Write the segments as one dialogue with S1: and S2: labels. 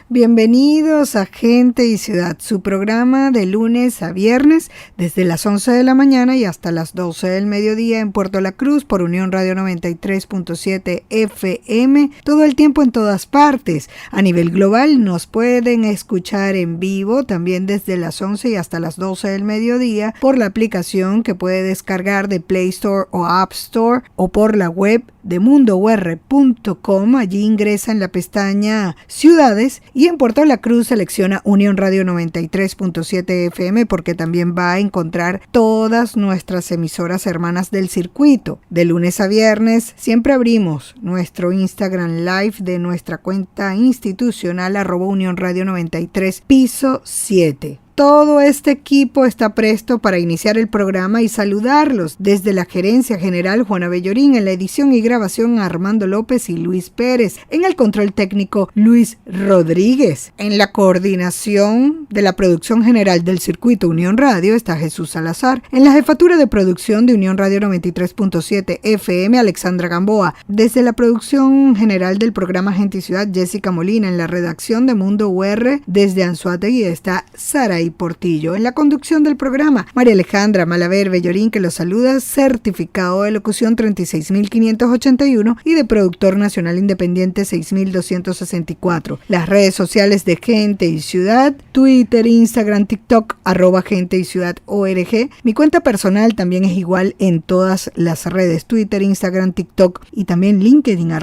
S1: Bienvenidos a Gente y Ciudad, su programa de lunes a viernes desde las 11 de la mañana y hasta las 12 del mediodía en Puerto La Cruz por Unión Radio 93.7 FM, todo el tiempo en todas partes. A nivel global nos pueden escuchar en vivo también desde las 11 y hasta las 12 del mediodía por la aplicación que puede descargar de Play Store o App Store o por la web de mundour.com. Allí ingresa en la pestaña Ciudades y en Puerto La Cruz selecciona Unión Radio 93.7 FM porque también va a encontrar todas nuestras emisoras hermanas del circuito. De lunes a viernes siempre abrimos nuestro Instagram Live de nuestra cuenta institucional @Unión Radio 93 piso 7. Todo este equipo está presto para iniciar el programa y saludarlos desde la Gerencia General Juana Bellorín, en la edición y grabación Armando López y Luis Pérez, en el control técnico Luis Rodríguez, en la coordinación de la producción general del circuito Unión Radio está Jesús Salazar, en la jefatura de producción de Unión Radio 93.7 FM Alexandra Gamboa, desde la producción general del programa Gente y Ciudad Jessica Molina, en la redacción de Mundo UR desde Anzoátegui está Saray Portillo. En la conducción del programa, María Alejandra Malaver Bellorín, que los saluda, certificado de locución 36.581 y de productor nacional independiente 6.264. Las redes sociales de Gente y Ciudad, Twitter, Instagram, TikTok, @Gente y Ciudad ORG. Mi cuenta personal también es igual en todas las redes, Twitter, Instagram, TikTok y también LinkedIn,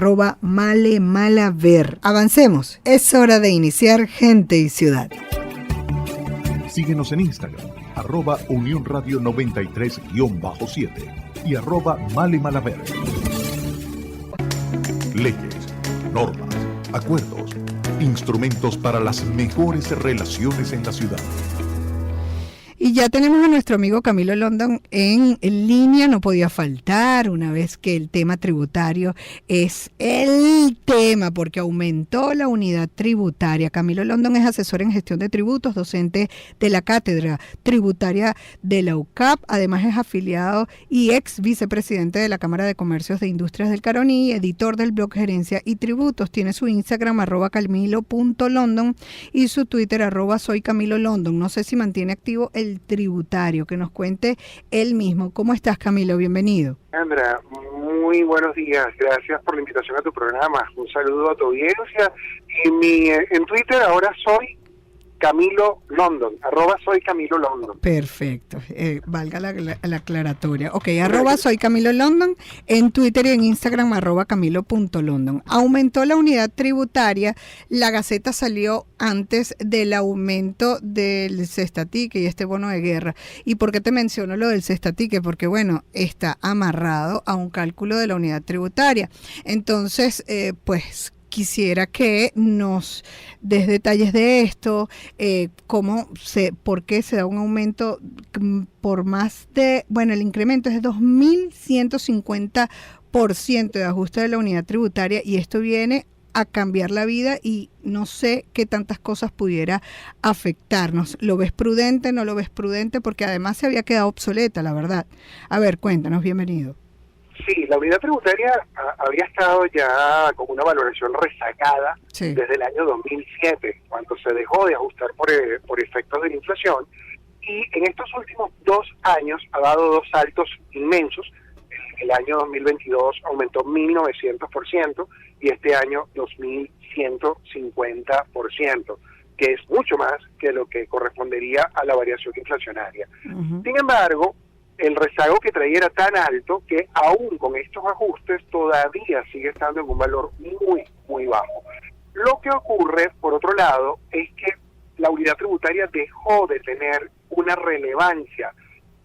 S1: @MaleMalaver. Avancemos, es hora de iniciar Gente y Ciudad.
S2: Síguenos en Instagram, @Unión Radio 93-7 y @MaleMalaver. Leyes, normas, acuerdos, instrumentos para las mejores relaciones en la ciudad.
S1: Y ya tenemos a nuestro amigo Camilo London en línea, no podía faltar una vez que el tema tributario es el tema porque aumentó la unidad tributaria. Camilo London es asesor en gestión de tributos, docente de la Cátedra Tributaria de la UCAP, además es afiliado y ex vicepresidente de la Cámara de Comercios de Industrias del Caroní, editor del blog Gerencia y Tributos. Tiene su Instagram @camilo.london y su Twitter @soycamilolondon. No sé si mantiene activo el tributario, que nos cuente él mismo. ¿Cómo estás, Camilo? Bienvenido.
S3: Sandra, muy buenos días. Gracias por la invitación a tu programa. Un saludo a tu audiencia. En Twitter ahora soy Camilo London, @soycamilolondon.
S1: Perfecto, valga la aclaratoria. Ok, @soycamilolondon, en Twitter y en Instagram @camilo.london. Aumentó la unidad tributaria, la Gaceta salió antes del aumento del cestatique y este bono de guerra. ¿Y por qué te menciono lo del cestatique? Porque bueno, está amarrado a un cálculo de la unidad tributaria. Entonces, pues quisiera que nos des detalles de esto, por qué se da un aumento por más de, el incremento es de 2.150% de ajuste de la unidad tributaria y esto viene a cambiar la vida y no sé qué tantas cosas pudiera afectarnos. ¿Lo ves prudente? ¿No lo ves prudente? Porque además se había quedado obsoleta, la verdad. A ver, cuéntanos, bienvenido.
S3: Sí, la unidad tributaria había estado ya con una valoración rezagada desde el año 2007, cuando se dejó de ajustar por efectos de la inflación, y en estos últimos 2 años ha dado 2 saltos inmensos. El año 2022 aumentó 1.900% y este año 2.150%, que es mucho más que lo que correspondería a la variación inflacionaria. Uh-huh. Sin embargo, el rezago que traía era tan alto que aún con estos ajustes todavía sigue estando en un valor muy, muy bajo. Lo que ocurre, por otro lado, es que la unidad tributaria dejó de tener una relevancia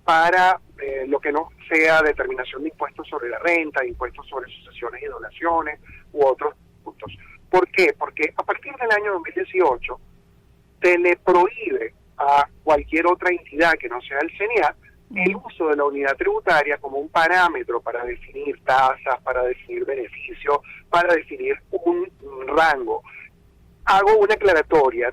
S3: para lo que no sea determinación de impuestos sobre la renta, impuestos sobre sucesiones y donaciones u otros puntos. ¿Por qué? Porque a partir del año 2018 se le prohíbe a cualquier otra entidad que no sea el CENIAT el uso de la unidad tributaria como un parámetro para definir tasas, para definir beneficios, para definir un rango. Te hago una aclaratoria,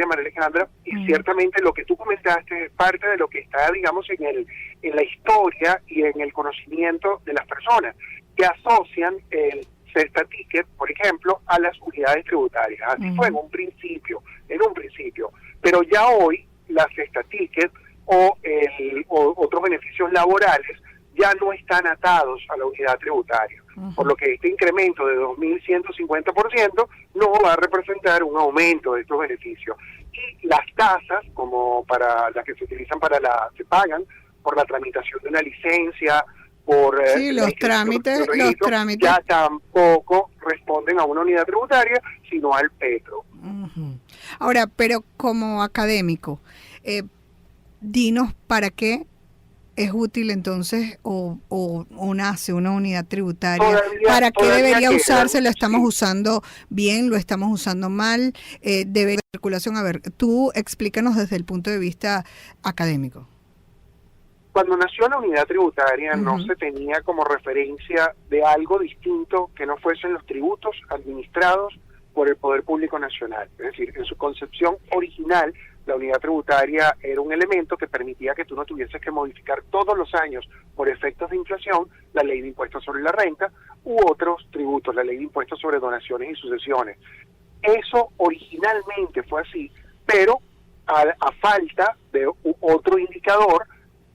S3: María Alejandra, y ciertamente lo que tú comentaste es parte de lo que está, digamos, en la historia y en el conocimiento de las personas, que asocian el cesta ticket, por ejemplo, a las unidades tributarias. Así fue en un principio, pero ya hoy la cesta ticket o otros beneficios laborales ya no están atados a la unidad tributaria, por lo que este incremento de 2.150% no va a representar un aumento de estos beneficios. Y las tasas, como para las que se utilizan se pagan por la tramitación de una licencia, por
S1: los trámites
S3: ya tampoco responden a una unidad tributaria, sino al petro.
S1: Ahora, pero como académico, dinos para qué es útil entonces o nace una unidad tributaria, para qué debería usarse, lo estamos usando bien, lo estamos usando mal, debe circulación. A ver, tú explícanos desde el punto de vista académico.
S3: Cuando nació la unidad tributaria no se tenía como referencia de algo distinto que no fuesen los tributos administrados por el Poder Público Nacional. Es decir, en su concepción original, la unidad tributaria era un elemento que permitía que tú no tuvieses que modificar todos los años por efectos de inflación la ley de impuestos sobre la renta u otros tributos, la ley de impuestos sobre donaciones y sucesiones. Eso originalmente fue así, pero a falta de otro indicador,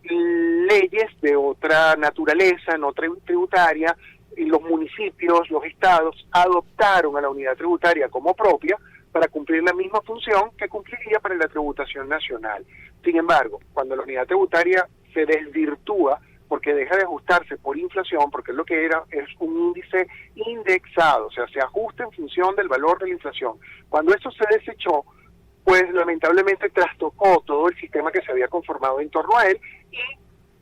S3: leyes de otra naturaleza, no tributaria, y los municipios, los estados adoptaron a la unidad tributaria como propia para cumplir la misma función que cumpliría para la tributación nacional. Sin embargo, cuando la unidad tributaria se desvirtúa porque deja de ajustarse por inflación, porque lo que era es un índice indexado, o sea, se ajusta en función del valor de la inflación. Cuando esto se desechó, pues lamentablemente trastocó todo el sistema que se había conformado en torno a él y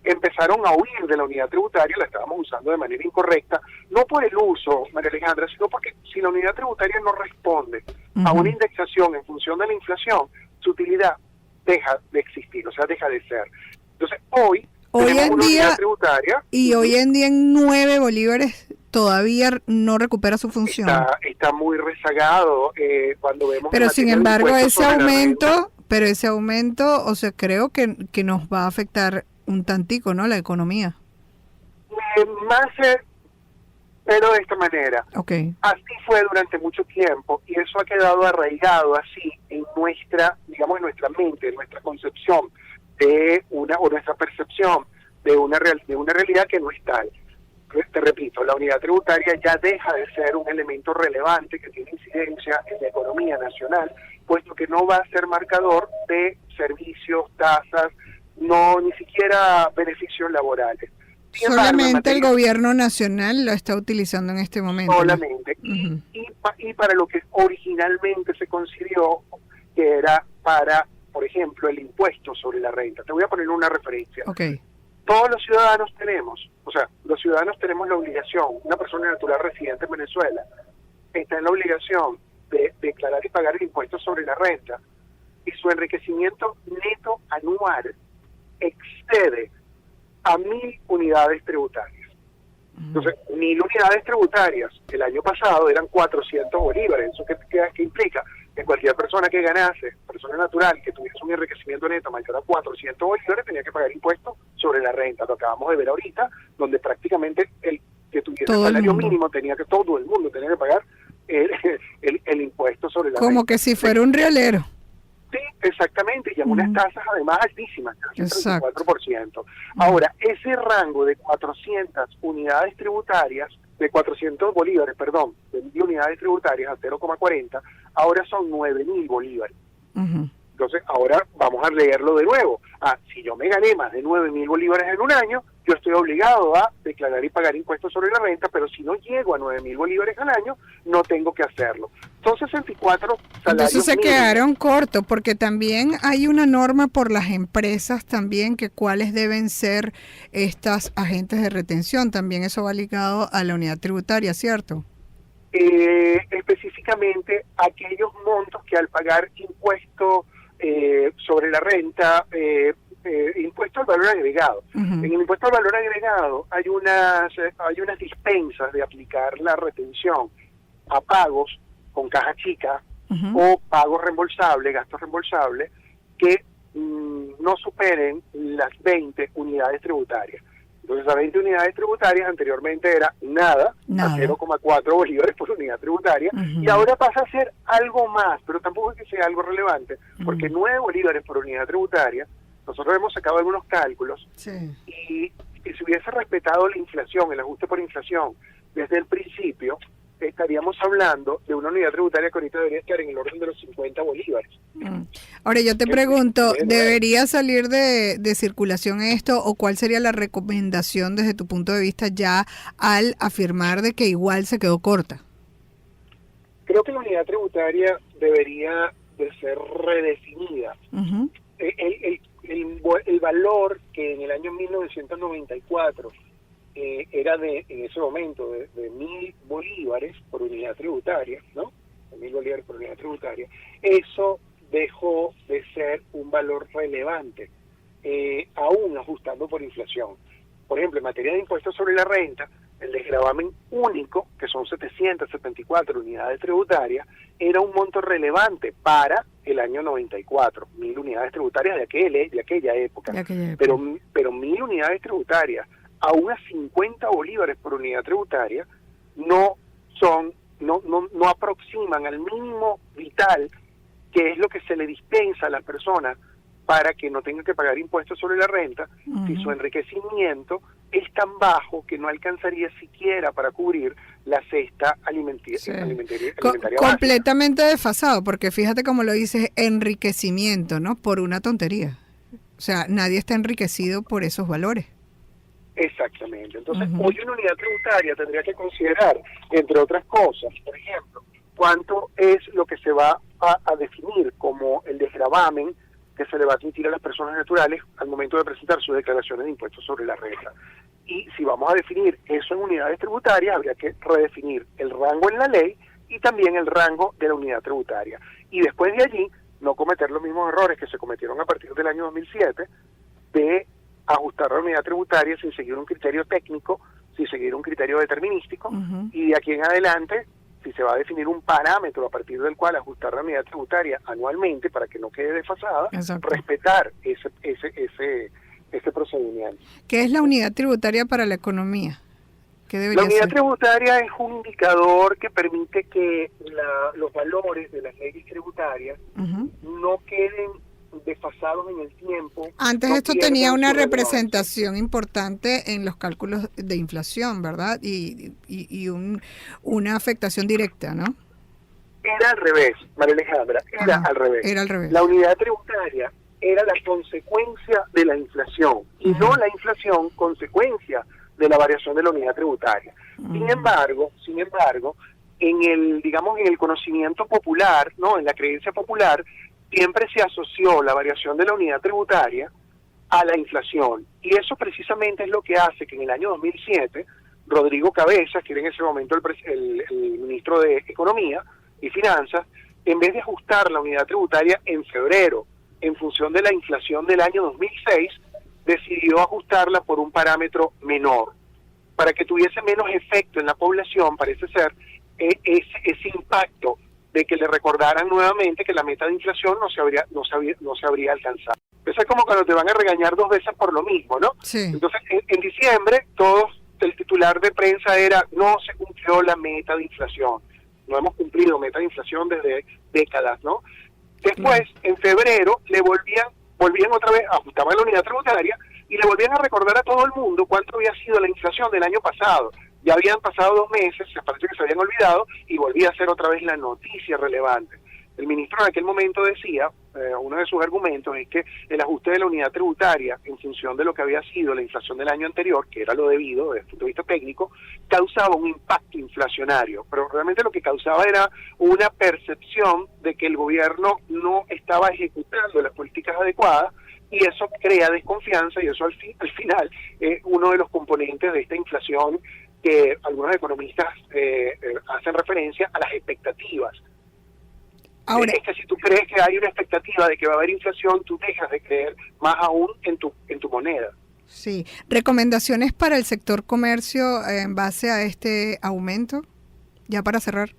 S3: empezaron a huir de la unidad tributaria, la estábamos usando de manera incorrecta, no por el uso, María Alejandra, sino porque si la unidad tributaria no responde a una indexación en función de la inflación, su utilidad deja de existir, o sea, deja de ser. Entonces, hoy
S1: en día,
S3: tributaria,
S1: y hoy en día en 9 bolívares todavía no recupera su función.
S3: Está muy rezagado cuando vemos...
S1: Pero sin embargo, ese aumento, o sea, creo que nos va a afectar un tantico, ¿no? La economía. Pero de esta manera.
S3: Okay. Así fue durante mucho tiempo y eso ha quedado arraigado así en nuestra, digamos, en nuestra mente, en nuestra concepción o nuestra percepción de una realidad que no es tal. Te repito, la unidad tributaria ya deja de ser un elemento relevante que tiene incidencia en la economía nacional, puesto que no va a ser marcador de servicios, tasas, ni siquiera beneficios laborales.
S1: Solamente el gobierno nacional lo está utilizando en este momento.
S3: Solamente. ¿No? Y para lo que originalmente se concibió, que era para, por ejemplo, el impuesto sobre la renta. Te voy a poner una referencia.
S1: Okay.
S3: Todos los ciudadanos tenemos la obligación, una persona natural residente en Venezuela está en la obligación de declarar y pagar el impuesto sobre la renta y su enriquecimiento neto anual excede a 1.000 unidades tributarias. Entonces, 1.000 unidades tributarias el año pasado eran 400 bolívares. ¿Eso qué implica? Que cualquier persona que ganase, persona natural, que tuviese un enriquecimiento neto mayor a 400 bolívares, tenía que pagar impuestos sobre la renta. Lo acabamos de ver ahorita, donde prácticamente el que tuviese el salario mínimo todo el mundo tenía que pagar el impuesto sobre la renta.
S1: Como que si fuera un riolero.
S3: Sí, exactamente, y a unas tasas además altísimas, casi 34%. Ahora, ese rango de 400 unidades tributarias, de 400 bolívares, perdón, de 1.000 unidades tributarias a 0,40, ahora son 9.000 bolívares. Entonces, ahora vamos a leerlo de nuevo. Si yo me gané más de 9.000 bolívares en un año, yo estoy obligado a declarar y pagar impuestos sobre la renta, pero si no llego a 9.000 bolívares al año, no tengo que hacerlo. Son 64 salarios
S1: Entonces se
S3: mínimos.
S1: Quedaron cortos, porque también hay una norma por las empresas también, que cuáles deben ser estas agentes de retención. También eso va ligado a la unidad tributaria, ¿cierto?
S3: Específicamente aquellos montos que al pagar impuesto sobre la renta, impuesto al valor agregado. En el impuesto al valor agregado hay unas dispensas de aplicar la retención a pagos con caja chica o pagos reembolsables, gastos reembolsables, que no superen las 20 unidades tributarias. Entonces, a 20 unidades tributarias anteriormente era nada. A 0,4 bolívares por unidad tributaria, y ahora pasa a ser algo más, pero tampoco es que sea algo relevante, porque 9 bolívares por unidad tributaria, nosotros hemos sacado algunos cálculos, y si se hubiese respetado la inflación, el ajuste por inflación, desde el principio, estaríamos hablando de una unidad tributaria que ahorita debería estar en el orden de los 50 bolívares.
S1: Ahora yo te pregunto, ¿debería salir de circulación esto, o cuál sería la recomendación desde tu punto de vista ya al afirmar de que igual se quedó corta?
S3: Creo que la unidad tributaria debería de ser redefinida. El valor que en el año 1994 era en ese momento de 1.000 bolívares por unidad tributaria, ¿no? 1.000 bolívares por unidad tributaria. Eso dejó de ser un valor relevante, aún ajustando por inflación. Por ejemplo, en materia de impuestos sobre la renta, el desgravamen único, que son 774 unidades tributarias, era un monto relevante para el año 94, 1.000 unidades tributarias de aquella época. Pero 1.000 unidades tributarias, aún a 50 bolívares por unidad tributaria, no aproximan al mínimo vital, que es lo que se le dispensa a la persona para que no tenga que pagar impuestos sobre la renta, si su enriquecimiento es tan bajo que no alcanzaría siquiera para cubrir la cesta alimentaria
S1: completamente desfasado, porque fíjate cómo lo dices, enriquecimiento, ¿no? Por una tontería. O sea, nadie está enriquecido por esos valores.
S3: Exactamente. Entonces, hoy una unidad tributaria tendría que considerar, entre otras cosas, por ejemplo, cuánto es lo que se va a definir como el desgravamen que se le va a admitir a las personas naturales al momento de presentar sus declaraciones de impuestos sobre la renta. Y si vamos a definir eso en unidades tributarias, habría que redefinir el rango en la ley y también el rango de la unidad tributaria. Y después de allí, no cometer los mismos errores que se cometieron a partir del año 2007, de ajustar la unidad tributaria sin seguir un criterio técnico, sin seguir un criterio determinístico, y de aquí en adelante, si se va a definir un parámetro a partir del cual ajustar la unidad tributaria anualmente para que no quede desfasada, respetar ese procedimiento.
S1: ¿Qué es la unidad tributaria para la economía? ¿Qué debería
S3: ser? La unidad tributaria es un indicador que permite que los valores de las leyes tributarias no queden desfasados en el tiempo.
S1: Antes esto tenía una representación importante en los cálculos de inflación, ¿verdad? Y una afectación directa, ¿no?
S3: Era al revés, María Alejandra, era al revés. La unidad tributaria era la consecuencia de la inflación, y no la inflación consecuencia de la variación de la unidad tributaria. Sin embargo, en el conocimiento popular, ¿no? En la creencia popular, siempre se asoció la variación de la unidad tributaria a la inflación, y eso precisamente es lo que hace que en el año 2007 Rodrigo Cabezas, que era en ese momento el ministro de Economía y Finanzas, en vez de ajustar la unidad tributaria en febrero en función de la inflación del año 2006, decidió ajustarla por un parámetro menor, para que tuviese menos efecto en la población, parece ser, ese impacto de que le recordaran nuevamente que la meta de inflación no se habría alcanzado. Eso es como cuando te van a regañar 2 veces por lo mismo, ¿no?
S1: Sí.
S3: Entonces, en diciembre, el titular de prensa era: no se cumplió la meta de inflación. No hemos cumplido meta de inflación desde décadas, ¿no? Después, en febrero, le volvían otra vez, ajustaban la unidad tributaria y le volvían a recordar a todo el mundo cuánto había sido la inflación del año pasado. Ya habían pasado 2 meses, se parece que se habían olvidado, y volvía a ser otra vez la noticia relevante. El ministro en aquel momento decía, uno de sus argumentos es que el ajuste de la unidad tributaria en función de lo que había sido la inflación del año anterior, que era lo debido desde el punto de vista técnico, causaba un impacto inflacionario, pero realmente lo que causaba era una percepción de que el gobierno no estaba ejecutando las políticas adecuadas, y eso crea desconfianza, y eso al final es uno de los componentes de esta inflación que algunos economistas hacen referencia a las expectativas. Ahora, es que si tú crees que hay una expectativa de que va a haber inflación, tú dejas de creer más aún en tu moneda.
S1: Sí. ¿Recomendaciones para el sector comercio en base a este aumento? Ya para cerrar.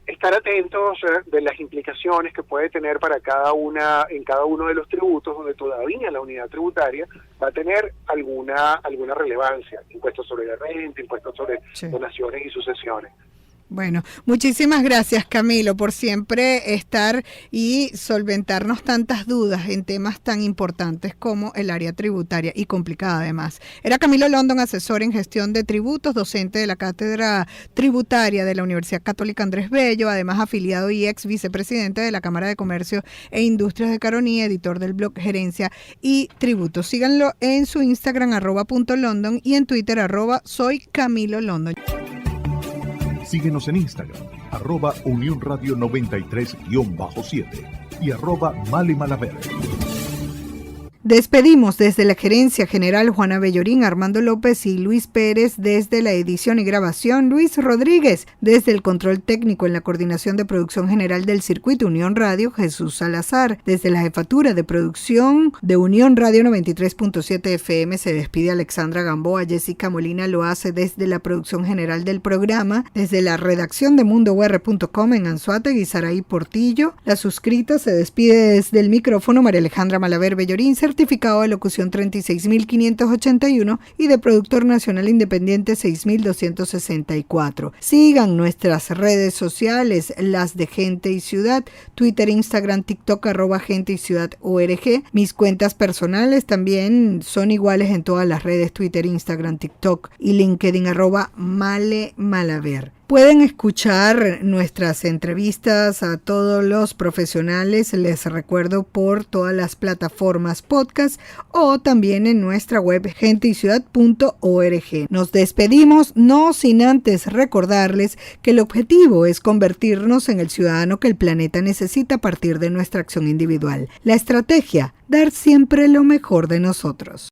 S3: estar atentos de las implicaciones que puede tener para en cada uno de los tributos, donde todavía la unidad tributaria va a tener alguna relevancia: impuestos sobre la renta, impuestos sobre donaciones y sucesiones.
S1: Bueno, muchísimas gracias, Camilo, por siempre estar y solventarnos tantas dudas en temas tan importantes como el área tributaria y complicada además. Era Camilo London, asesor en gestión de tributos, docente de la Cátedra Tributaria de la Universidad Católica Andrés Bello, además afiliado y ex vicepresidente de la Cámara de Comercio e Industrias de Caroní, editor del blog Gerencia y Tributos. Síganlo en su Instagram @.london y en Twitter @soycamilolondon.
S2: Síguenos en Instagram, @Unión Radio 93-7 y @MaleMalaver.
S1: Despedimos desde la Gerencia General Juana Bellorín, Armando López y Luis Pérez desde la edición y grabación, Luis Rodríguez desde el control técnico en la coordinación de producción general del Circuito Unión Radio, Jesús Salazar desde la jefatura de producción de Unión Radio 93.7 FM. Se despide Alexandra Gamboa, Jessica Molina lo hace desde la producción general del programa, desde la redacción de mundour.com en Anzoátegui, Saraí Portillo. La suscrita se despide desde el micrófono María Alejandra Malaver Bellorín, certificado de locución 36.581 y de productor nacional independiente 6.264. Sigan nuestras redes sociales, las de Gente y Ciudad, Twitter, Instagram, TikTok, @Gente y Ciudad ORG. Mis cuentas personales también son iguales en todas las redes, Twitter, Instagram, TikTok y LinkedIn, @MaleMalaver. Pueden escuchar nuestras entrevistas a todos los profesionales, les recuerdo, por todas las plataformas podcast o también en nuestra web genteyciudad.org. Nos despedimos, no sin antes recordarles que el objetivo es convertirnos en el ciudadano que el planeta necesita a partir de nuestra acción individual. La estrategia: dar siempre lo mejor de nosotros.